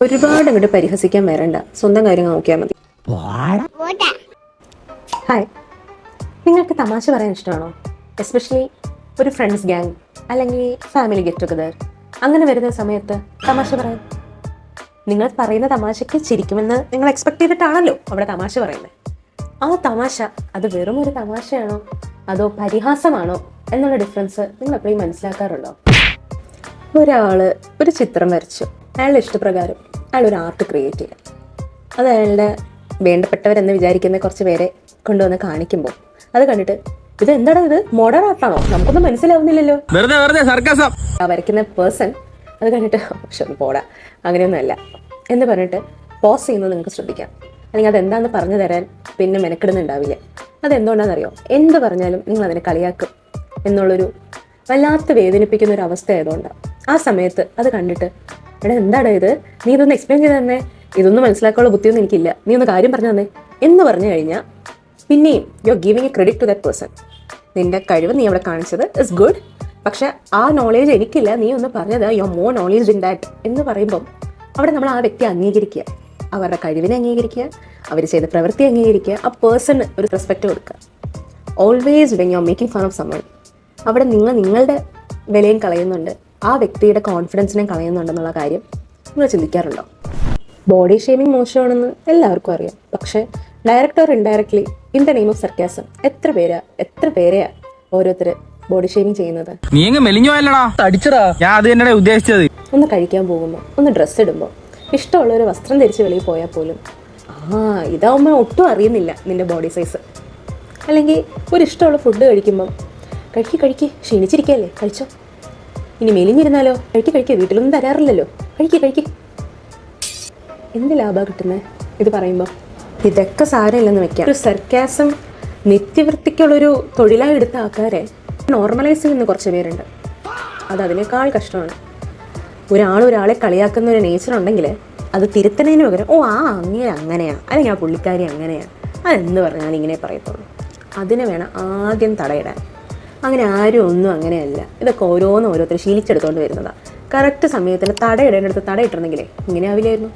ഒരുപാട് അങ്ങോട്ട് പരിഹസിക്കാൻ വരണ്ട, സ്വന്തം കാര്യങ്ങൾ നോക്കിയാൽ മതി. ഹായ്, നിങ്ങൾക്ക് തമാശ പറയാൻ ഇഷ്ടമാണോ? എസ്പെഷ്യലി ഒരു ഫ്രണ്ട്സ് ഗ്യാങ് അല്ലെങ്കിൽ ഫാമിലി ഗെറ്റ് ടുഗദർ അങ്ങനെ വരുന്ന സമയത്ത് തമാശ പറയാൻ. നിങ്ങൾ പറയുന്ന തമാശയ്ക്ക് ചിരിക്കുമെന്ന് നിങ്ങൾ എക്സ്പെക്ട് ചെയ്തിട്ടാണല്ലോ അവിടെ തമാശ പറയുന്നത്. ആ തമാശ അത് വെറും ഒരു തമാശയാണോ അതോ പരിഹാസമാണോ എന്നുള്ള ഡിഫറൻസ് നിങ്ങൾ എപ്പോഴും മനസ്സിലാക്കാറുണ്ടോ? ഒരാൾ ഒരു ചിത്രം വരച്ചു, അയാളുടെ ഇഷ്ടപ്രകാരം അയാൾ ഒരു ആർട്ട് ക്രിയേറ്റ് ചെയ്യുക. അത് അയാളുടെ വേണ്ടപ്പെട്ടവരെന്ന് വിചാരിക്കുന്ന കുറച്ച് പേരെ കൊണ്ടുവന്ന് കാണിക്കുമ്പോൾ അത് കണ്ടിട്ട് ഇത് എന്താണ്, ഇത് മോഡേൺ ആർട്ടാണോ, നമുക്കൊന്നും മനസ്സിലാവുന്നില്ലല്ലോ. ആ വരയ്ക്കുന്ന പേഴ്സൺ അത് കണ്ടിട്ട് പോടാ അങ്ങനെയൊന്നും അല്ല എന്ന് പറഞ്ഞിട്ട് പോസ് ചെയ്യുന്നത് നിങ്ങൾക്ക് ശ്രദ്ധിക്കാം. അല്ലെങ്കിൽ അതെന്താണെന്ന് പറഞ്ഞു തരാൻ പിന്നെ മെനക്കെടുന്നുണ്ടാവില്ല. അതെന്തുകൊണ്ടാണെന്നറിയോ? എന്ത് പറഞ്ഞാലും നിങ്ങൾ അതിനെ കളിയാക്കും എന്നുള്ളൊരു വല്ലാത്ത വേദനിപ്പിക്കുന്ന ഒരു അവസ്ഥ ആയതുകൊണ്ടാണ്. ആ സമയത്ത് അത് കണ്ടിട്ട് എടാ എന്താണ് ഇത്, നീ ഇതൊന്ന് എക്സ്പ്ലെയിൻ ചെയ്ത് തന്നെ, ഇതൊന്നും മനസ്സിലാക്കാനുള്ള ബുദ്ധിയൊന്നും എനിക്കില്ല, നീ ഒന്ന് കാര്യം പറഞ്ഞു തന്നെ എന്ന് പറഞ്ഞു കഴിഞ്ഞാൽ പിന്നെയും you are giving a credit to that person. നിന്റെ കഴിവ് നീ അവിടെ കാണിച്ചത് ഇസ് ഗുഡ്, പക്ഷെ ആ നോളേജ് എനിക്കില്ല, നീ ഒന്ന് പറഞ്ഞത് you are more knowledge in that എന്ന് പറയുമ്പം അവിടെ നമ്മൾ ആ വ്യക്തി അംഗീകരിക്കുക, അവരുടെ കഴിവിനെ അംഗീകരിക്കുക, അവർ ചെയ്ത പ്രവൃത്തി അംഗീകരിക്കുക, ആ പേഴ്സണ് ഒരു റെസ്പെക്റ്റ് കൊടുക്കുക. Always when you are making fun of someone, അവിടെ നിങ്ങൾ നിങ്ങളുടെ വിലയും കളയുന്നുണ്ട്, ആ വ്യക്തിയുടെ കോൺഫിഡൻസിനെ കളയുന്നുണ്ടെന്നുള്ള കാര്യം നിങ്ങൾ ചിന്തിക്കാറുണ്ടോ? ബോഡി ഷേമിങ് മോശമാണെന്ന് എല്ലാവർക്കും അറിയാം, പക്ഷേ direct or indirectly in the name of sarcasm എത്ര പേരെയാ ഓരോരുത്തർ ബോഡി ഷേമിങ് ചെയ്യുന്നത്? ഒന്ന് കഴിക്കാൻ പോകുമ്പോൾ, ഒന്ന് ഡ്രസ്സ് ഇടുമ്പോൾ, ഇഷ്ടമുള്ള ഒരു വസ്ത്രം ധരിച്ച് വെളിയിൽ പോയാൽ പോലും ഇതാവുമ്പോൾ ഒട്ടും അറിയുന്നില്ല നിന്റെ ബോഡി സൈസ്. അല്ലെങ്കിൽ ഒരു ഇഷ്ടമുള്ള ഫുഡ് കഴിക്കുമ്പം കഴിക്ക് ക്ഷീണിച്ചിരിക്കല്ലേ, കഴിച്ചോ, ഇനി മെലിഞ്ഞിരുന്നാലോ, കഴിക്ക് വീട്ടിലൊന്നും തരാറില്ലല്ലോ, കഴിക്ക്. എന്ത് ലാഭമാണ് കിട്ടുന്നത് ഇത് പറയുമ്പോൾ? ഇതൊക്കെ സാരമില്ലെന്ന് വെക്കാം. ഒരു സർക്കാസം നിത്യവൃത്തിക്കുള്ളൊരു തൊഴിലായി എടുത്ത ആൾക്കാരെ നോർമലൈസ് ചെയ്യുന്ന കുറച്ച് പേരുണ്ട്. അത് അതിനേക്കാൾ കഷ്ടമാണ്. ഒരാളെ കളിയാക്കുന്ന ഒരു നേച്ചർ ഉണ്ടെങ്കിൽ അത് തിരുത്തണതിന് പകരം അങ്ങനെയാ അല്ലെങ്കിൽ ആ പുള്ളിക്കാരി അങ്ങനെയാ, അതെന്ത് പറഞ്ഞാൽ ഇങ്ങനെ പറയത്തുള്ളൂ. അതിനെ വേണം ആദ്യം തടയിടാൻ. അങ്ങനെ ആരും ഒന്നും അങ്ങനെയല്ല. ഇതൊക്കെ ഓരോരുത്തർ ശീലിച്ചെടുത്തുകൊണ്ട് വരുന്നതാണ്. കറക്റ്റ് സമയത്തിന് തടയിടേണ്ടടുത്ത് തടയിട്ടിരുന്നെങ്കിലേ ഇങ്ങനെ ആവില്ലായിരുന്നു.